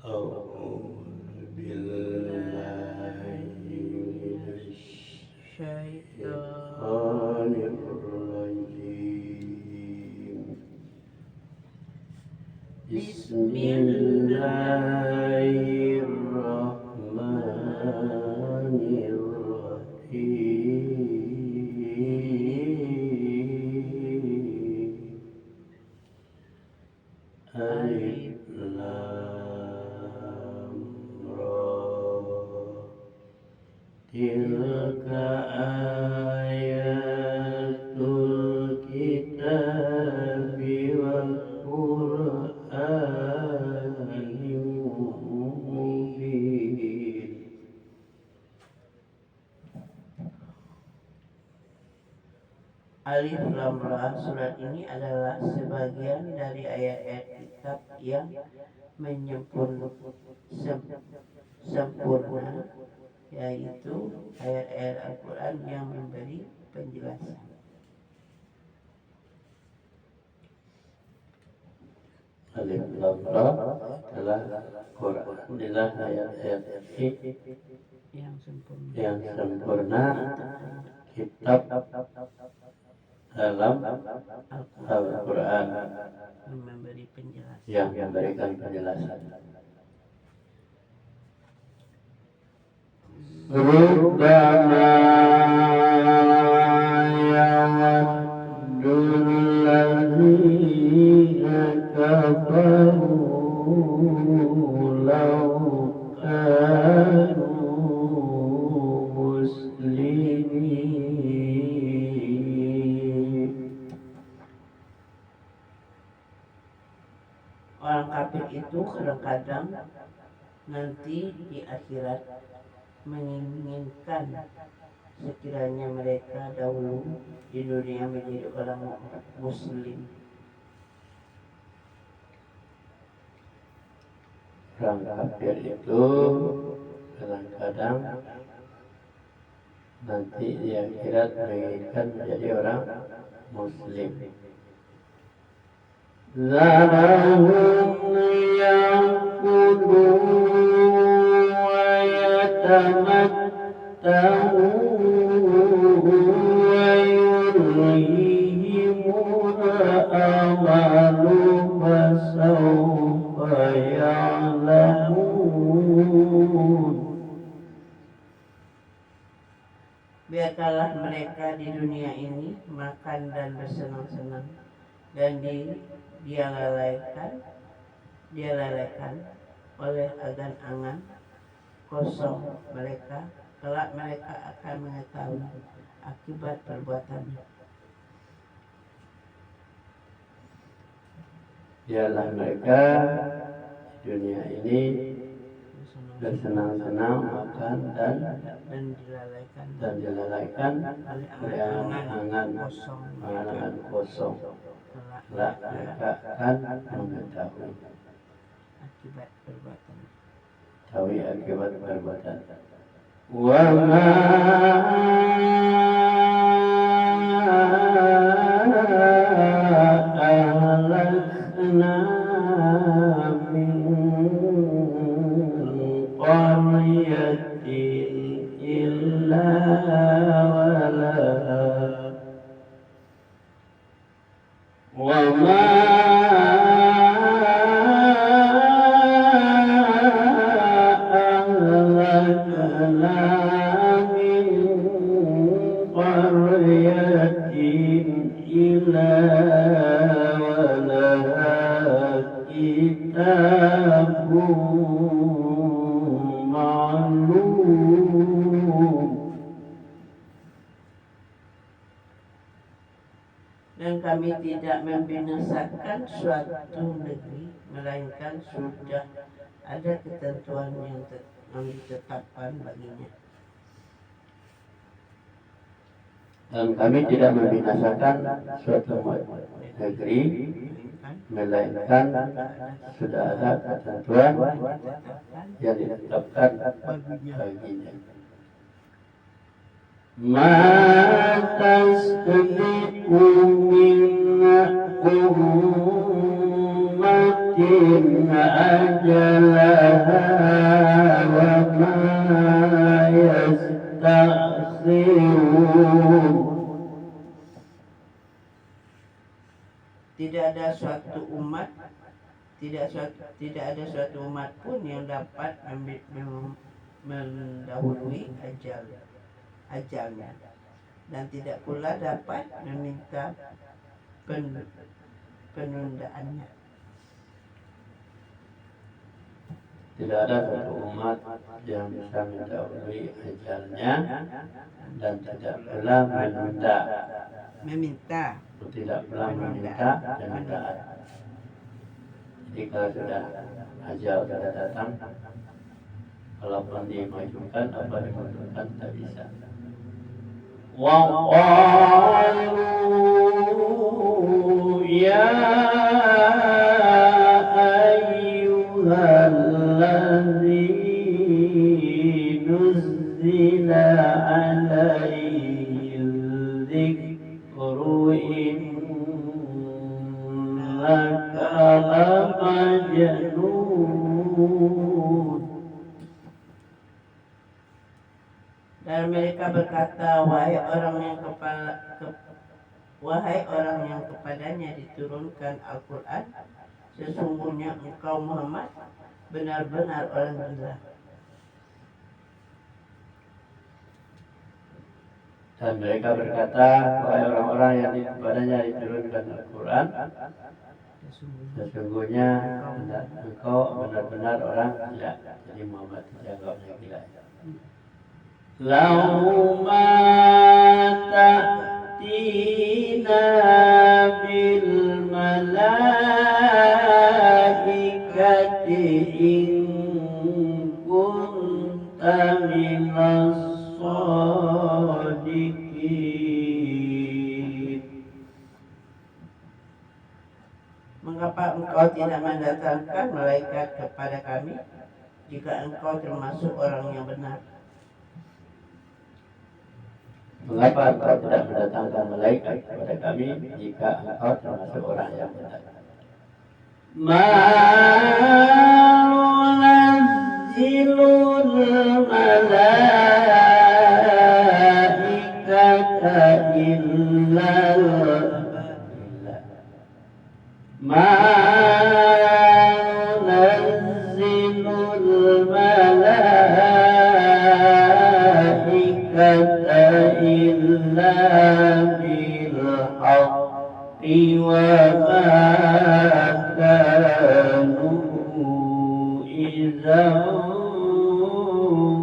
أعوذ بالله من الشيطان الرجيم بسم الله الرحمن الرحيم ألف لام را تلك آيات الكتاب والقرآن المبين Alif Lam Ra. Surat ini adalah sebagian dari ayat-ayat kitab yang sempurna, yaitu ayat-ayat Al-Quran yang memberi penjelasan. Alif Lam Ra adalah Quran, adalah ayat-ayat yang sempurna kitab dalam Al-Quran yang memberikan penjelasan. Rubbana yawaddul ladzina kafaru law kanu muslimin. Orang kafir itu kadang-kadang nanti di akhirat menginginkan sekiranya mereka dahulu di dunia menjadi orang muslim. Orang kafir itu kadang-kadang nanti di akhirat menginginkan menjadi orang muslim. Zarahum ya'kulu wa yatamatta'u wa yurihimul amalu fasawfa ya'lamun. Biarkanlah mereka di dunia ini makan dan bersenang-senang, dan dia lalaikan oleh angan-angan kosong mereka. Kelak mereka akan mengetahui akibat perbuatannya. Biarlah mereka di dunia ini bersenang-senang makan dan dilalaikan oleh angan-angan kosong. Kelak mereka akan mengetahui akibat perbuatan. Wa ma ahlakna min qaryatin illa walaha wa ma dan kami tidak membinasakan suatu negeri melainkan sudah ada ketentuan yang ditetapkan baginya. Dan kami tidak membinasakan suatu negeri melainkan sudah ada ketentuan yang ditetapkan baginya. Ma tasbiqu min ummatin أجلها وما يستأخرون. Tidak ada suatu umat pun yang dapat mendahului ajalnya, dan tidak pula dapat meminta penundaannya. Tidak ada satu umat yang bisa mendahului ajalnya dan tidak pula meminta penundaan. Jadi kalau sudah ajal sudah datang, kalaupun dimajukan apa dimundurkan tak bisa. Wa qalu ya ayyuhalladzi nuzzila alaihi dzikru innaka lamajnun. Dan mereka berkata, wahai orang yang kepadanya diturunkan Al-Quran, sesungguhnya engkau Muhammad benar-benar orang gila. Dan mereka berkata, wahai orang-orang yang kepadanya diturunkan Al-Quran, sesungguhnya engkau benar-benar orang gila. Jadi Muhammad tidak orang gila. Lau ma ta'tina bil malaikati in kunta minas shadiqin. Mengapa engkau tidak mendatangkan malaikat kepada kami jika engkau termasuk orang yang benar? Mengapa engkau tidak mendatangkan malaikat kepada kami jika engkau termasuk orang yang benar? Ma nunazzilul malaikata illa ma nunazzilul malaikata illa bil haqqi wa ma kanu idzan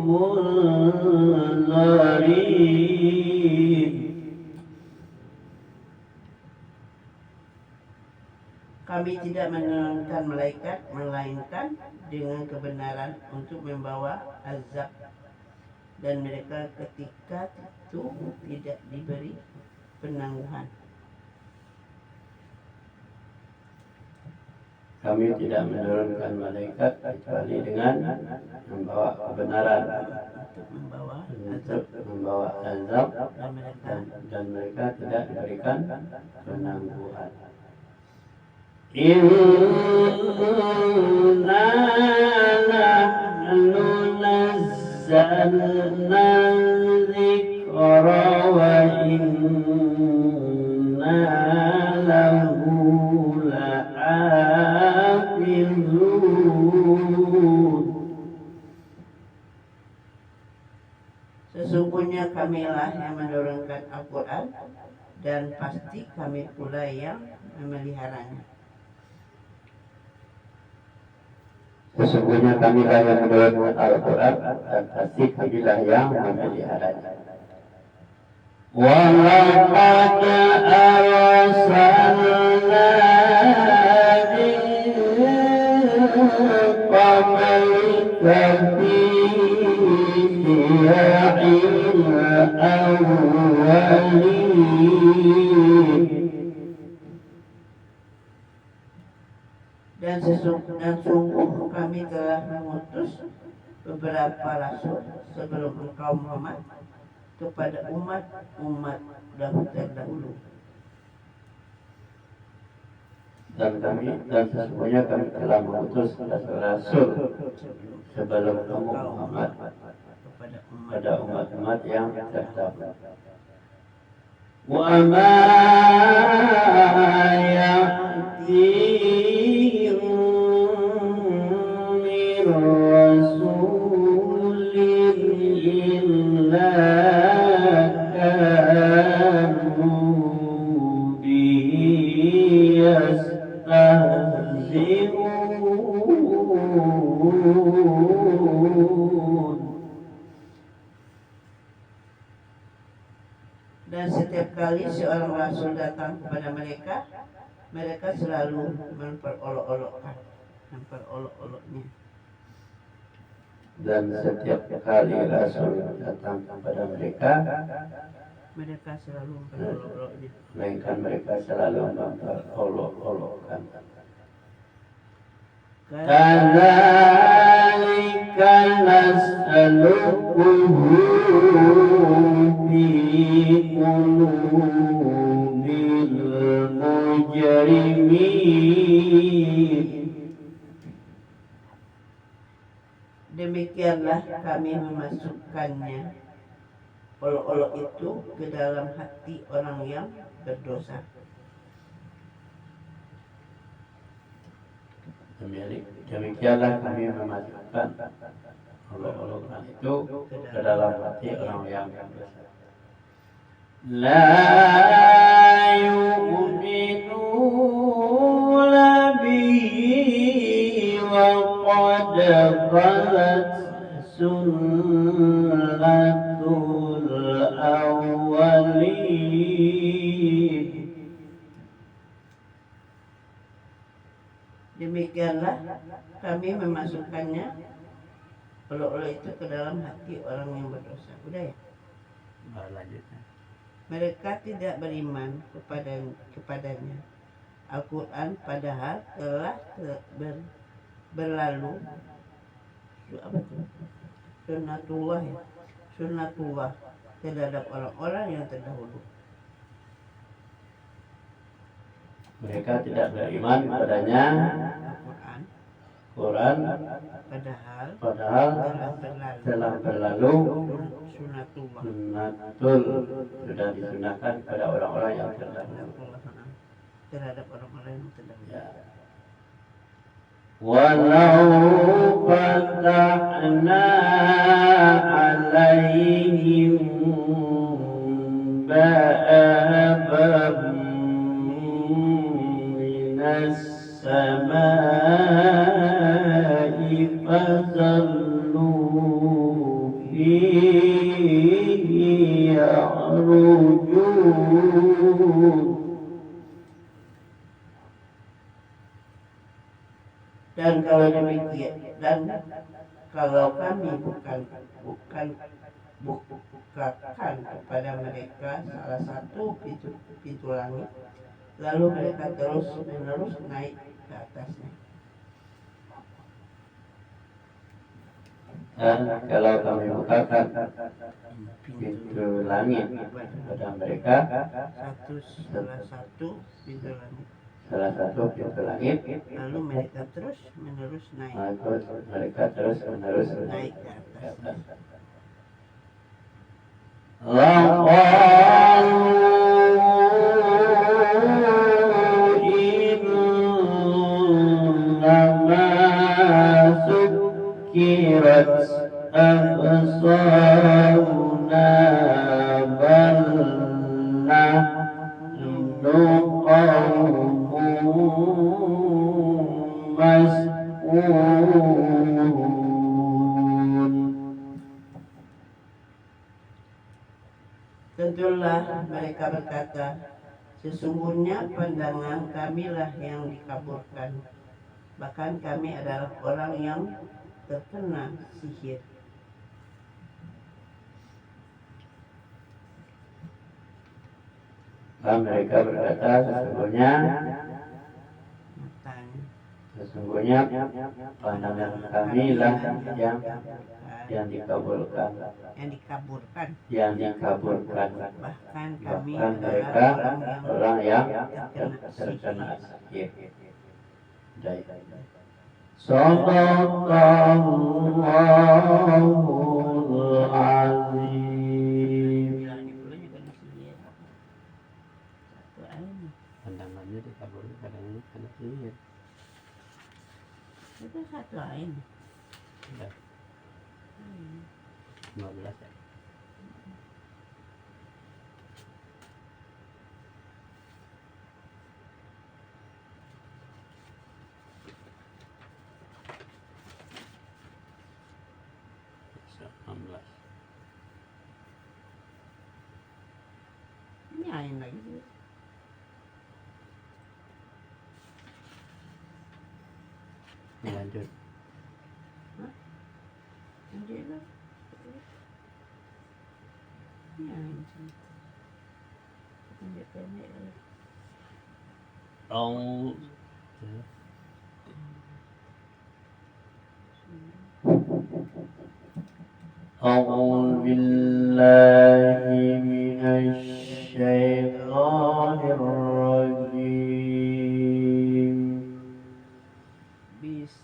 munzarin. Kami tidak menurunkan malaikat melainkan dengan kebenaran untuk membawa azab, dan mereka ketika itu tidak diberi penangguhan. Kami tidak menurunkan malaikat kecuali dengan membawa kebenaran untuk membawa azab, dan mereka tidak diberikan penangguhan. Inna nahnu nazzalna dzikra wa inna lahu lahafizun. Sesungguhnya kamilah yang menurunkan Al-Quran, dan pasti kami pula yang memeliharanya. Sesungguhnya kamilah yang menurunkan Al-Quran, dan pasti kamilah yang memeliharanya. Wa laqad arsalna min qablika fi siya'il awwalin. Dan sungguh kami telah mengutus beberapa rasul sebelum engkau Muhammad kepada umat terdahulu. dan sesungguhnya kami telah mengutus rasul sebelum kamu Muhammad pada umat-umat yang terdahulu. Wa ma ya'tihim min rasulin illa kanu bihi yastahzi'un. Dan setiap kali seorang rasul datang kepada mereka, mereka selalu memperolok-oloknya. Dan setiap kali rasul datang kepada mereka, Mereka selalu memperolok-oloknya. melainkan mereka selalu memperolok-olokkan. Kadzalika nas'aluhu fi qulubil mujrimin. Demikianlah kami memasukkannya, olok-olok itu, ke dalam hati orang yang berdosa. Demikianlah kami memasukkan olok-olokan itu ke dalam hati orang yang berdosa. La yu'minuna bihi wa qad khalat sunnatul awwalin. Demikianlah kami memasukkannya, olok-olok itu, ke dalam hati orang yang berdosa. Udah ya? Lanjutnya. Mereka tidak beriman kepadanya. Al-Quran padahal telah berlalu sunnatullah terhadap orang-orang yang terdahulu. Mereka tidak beriman padanya, Quran padahal telah berlalu sunnatul, sudah disunahkan kepada orang-orang yang terdahulu. Terhadap orang-orang yang terdahulu. Ya. Walau fatahna alaihim ba'abam minas samai fazallu fihi ya'rujun. Dan kalau demikian, dan kalau kami bukan bukakan kepada mereka salah satu pintu langit, lalu mereka terus menerus naik ke atasnya. Dan kalau kami bukakan pintu langit kepada mereka, Salah satu pintu langit, lalu mereka terus menerus naik naik ke ke atas. atas. Laqalu innama sukkirat absaruna bal nahnu qaumun mas'ulun. Tentulah mereka berkata, sesungguhnya pandangan kamilah yang dikaburkan, bahkan kami adalah orang yang terkena sihir. Dan mereka berkata, sesungguhnya pandangan kami lah yang dikabulkan. Bahkan kami Bahkan mereka adalah orang yang terkena sihir. Baik. Sadaqallahul azim. Pandangannya dikabur kadang karena sihir. Itu satu lain. Udah 15 ya. Ini lain lagi. Lanjut. Lanjut itu. Ini lain sih. Lanjut pendek lagi. أعوذ بالله من الشيطان الرجيم.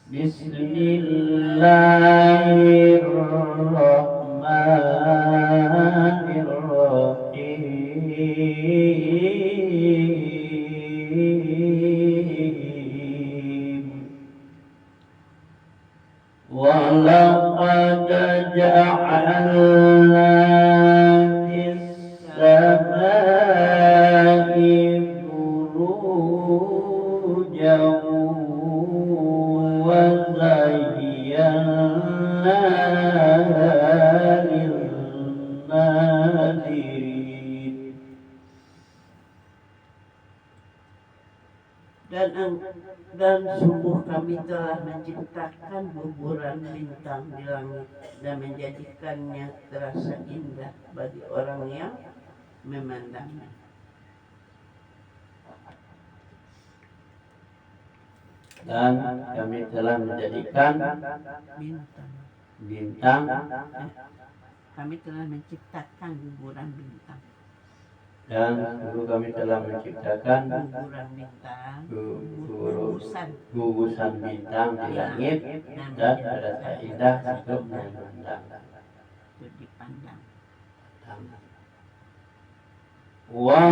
بسم الله الرحمن الرحيم. ولقد جعلنا في السماء بروجا وزيناها للناظرين. Dan sungguh kami telah menciptakan guguran bintang di langit dan menjadikannya terasa indah bagi orang yang memandangnya. Dan kami telah menjadikan bintang. Kami telah menciptakan guguran bintang. Dan sungguh kami telah menciptakan Guguran bintang, gugusan bintang di langit dan terasa indah untuk memandang. Dipandang. Wa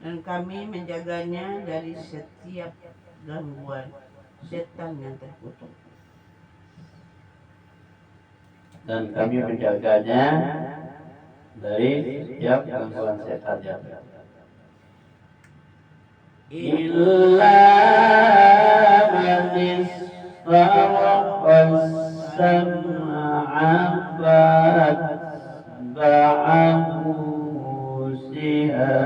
dan kami menjaganya dari setiap gangguan setan yang terkutuk. Dan kami menjaganya dari setiap gangguan setan yang illa man istarafas sam'a fatba'ahu sihabun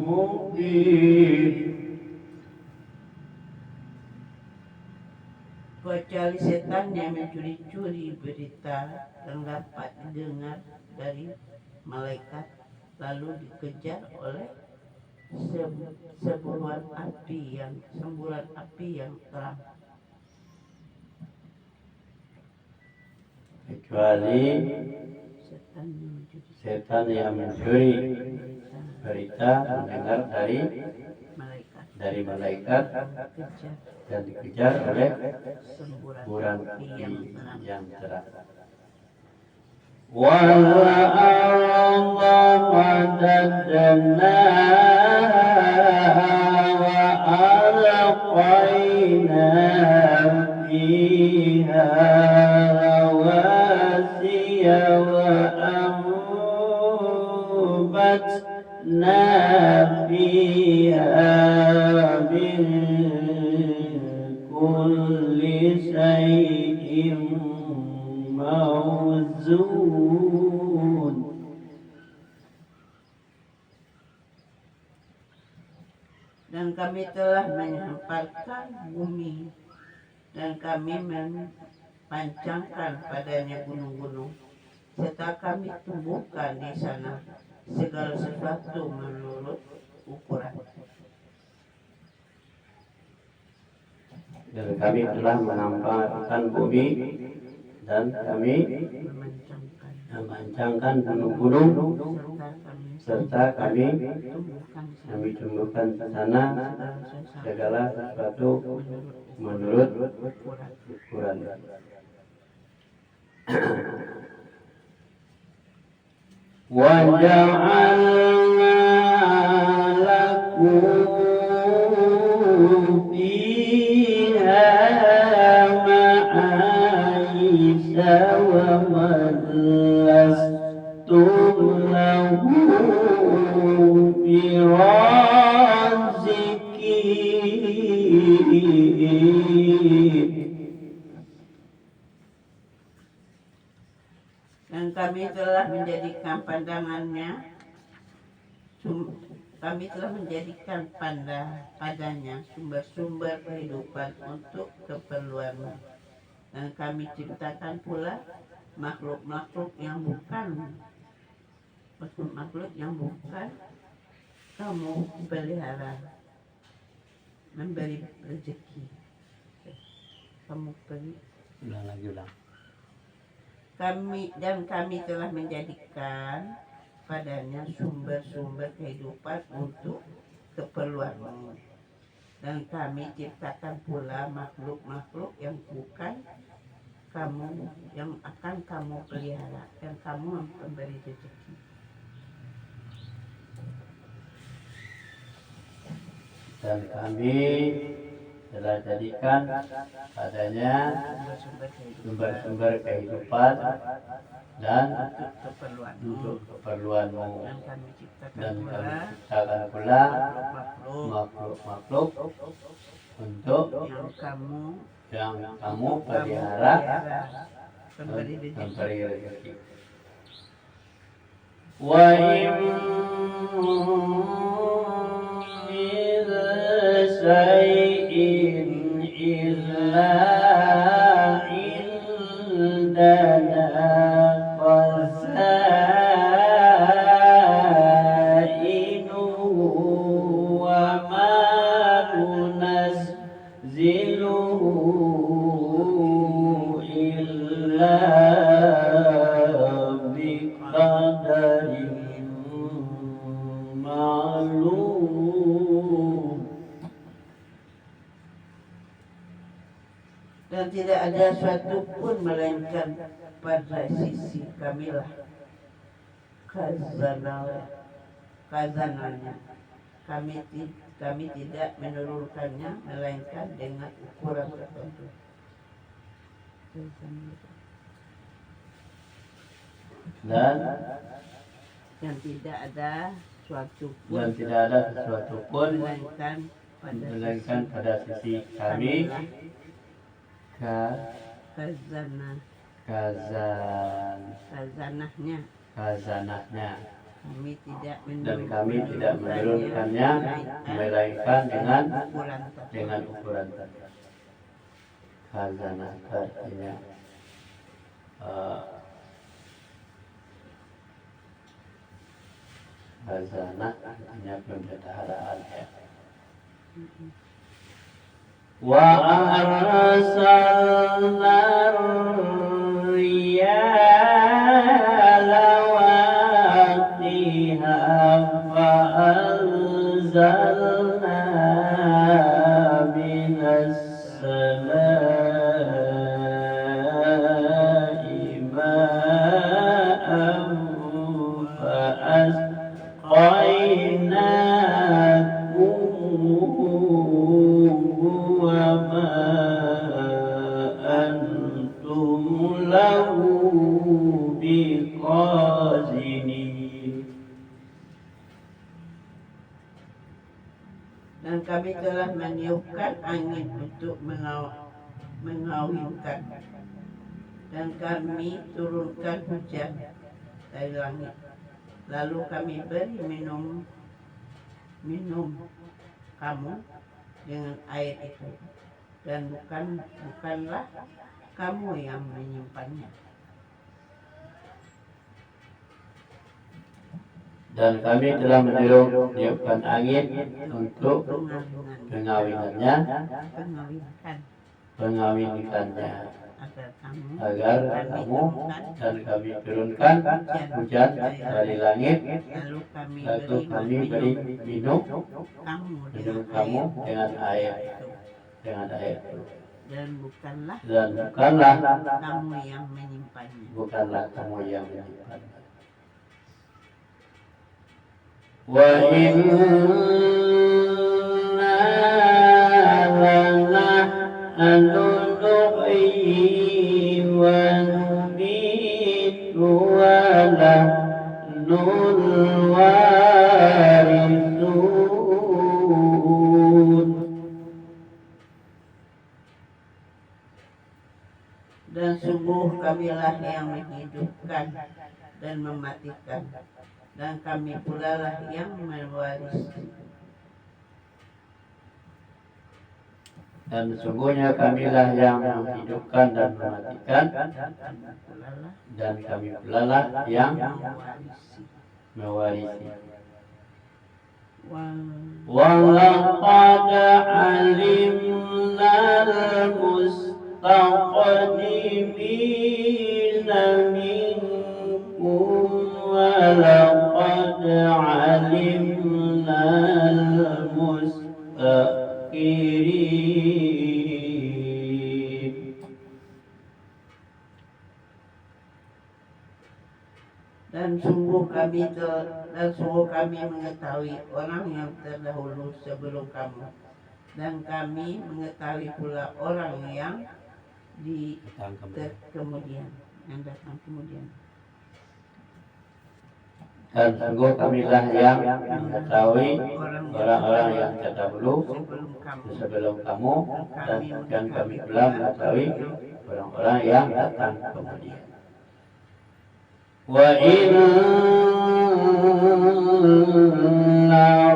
mubin. Kecuali setan yang mencuri-curi berita yang dapat didengar dari malaikat lalu dikejar oleh semburan api yang terang. Kecuali setan yang mencuri berita mendengar dari malaikat dan dikejar oleh semburan api yang terang. وَالْأَرْضَ مَدَدْنَاهَا وَأَلْقَيْنَا فِيهَا رَوَاسِيَ وَأَنبَتْنَا فِيهَا مِن كُلِّ شَيْءٍ موزون. Dan kami telah menyemparkan bumi dan kami mempancangkan padanya gunung-gunung serta kami tumbuhkan di sana segala sesuatu menurut ukuran. Dan kami telah menampakkan bumi dan kami memancangkan gunung-gunung serta kami tumbuhkan di sana segala sesuatu menurut ukuran. وَجَعَلْنَا لَكُمْ فِيهَا مَعَايِشَ وَمَن لَّسْتُمْ لَهُ بِرَازِقِينَ. Dan kami telah menjadikan pandangannya, kami telah menjadikan padanya sumber-sumber kehidupan untuk keperluanmu. Dan kami ciptakan pula makhluk-makhluk yang bukan kamu pelihara, memberi rezeki. Kamu beri. Kami telah menjadikan padanya sumber-sumber kehidupan untuk keperluanmu. Dan kami ciptakan pula makhluk-makhluk yang bukan kamu, yang akan kamu pelihara, dan kamu memberi rezeki. Dan kami telah jadikan padanya sumber-sumber kehidupan dan untuk keperluanmu. Dan kami ciptakan pula makhluk-makhluk untuk yang kamu pelihara, memberi rezeki. Wa syai'in illa indana khazainuhu wa ma nunazziluhu illa biqadarin ma'lum. Dan tidak ada suatu pun melainkan pada sisi kamilah khazanahnya. Kami tidak menurunkannya melainkan dengan ukuran tertentu. Dan tidak ada sesuatu pun melainkan pada sisi kami khazanahnya. Dan kami tidak menurunkannya melainkan dengan ukuran tertentu. Khazanah artinya khazanah artinya pemeliharaan ya. Wa arsalna riyaha lawaqiha fa anzalna minas samaa'i ma'an fa asqaynakumuhu wa ma antum lahu biqazinin. Dan kami telah meniupkan angin untuk mengawinkan, dan kami turunkan hujan dari langit, lalu kami beri minum kamu dengan air itu, dan bukanlah kamu yang menyimpannya. dan kami telah meniupkan angin untuk pengawinannya, pengawinkannya, agar kamu dan kami turunkan hujan dari langit, lalu kami beri minum kamu dengan air itu. Dan bukanlah kamu yang menyimpannya. Wa inna lanahnu nuhyi wa numitu wa nahnul warithun. Dan sungguh kamilah yang menghidupkan dan mematikan, dan kami pula lah yang mewarisi. Dan sesungguhnya kamilah yang menghidupkan dan mematikan, dan kami pula lah yang mewarisi. Walaqad alimna al-mustaqdimina minkum walaqad alimna al-mustakhirin. Dan sungguh kami mengetahui orang yang terdahulu sebelum kamu, dan kami mengetahui pula orang yang datang kemudian. Dan sungguh kamilah yang mengetahui orang-orang yang terdahulu sebelum kamu, dan kami pula mengetahui orang-orang yang datang kemudian. Wa inna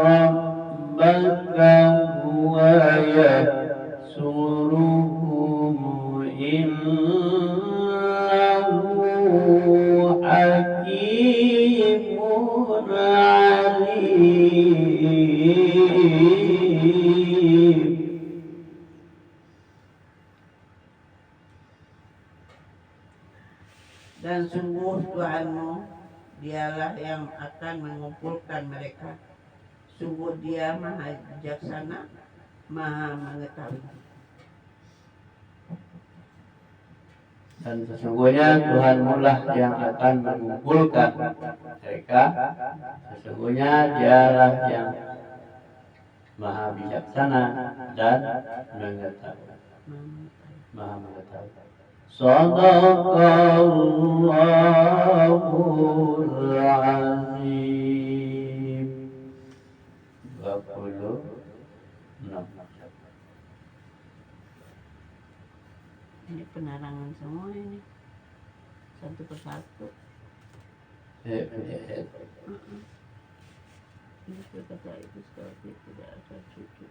rabbaka huwa yahsuruhum innahu hakimun alim. Dan sungguh Tuhanmu, dialah yang akan mengumpulkan mereka. Sungguh Dia Maha Bijaksana, Maha Mengetahui. Dan sesungguhnya Tuhanmu lah yang akan mengumpulkan mereka. Sesungguhnya Dialah yang Maha Bijaksana dan Mengetahui. Maha Mengetahui. Sadaqallahul azim. 26. Ini penerangan semua ini, satu persatu. Ini kata itu seperti tidak ada cucu.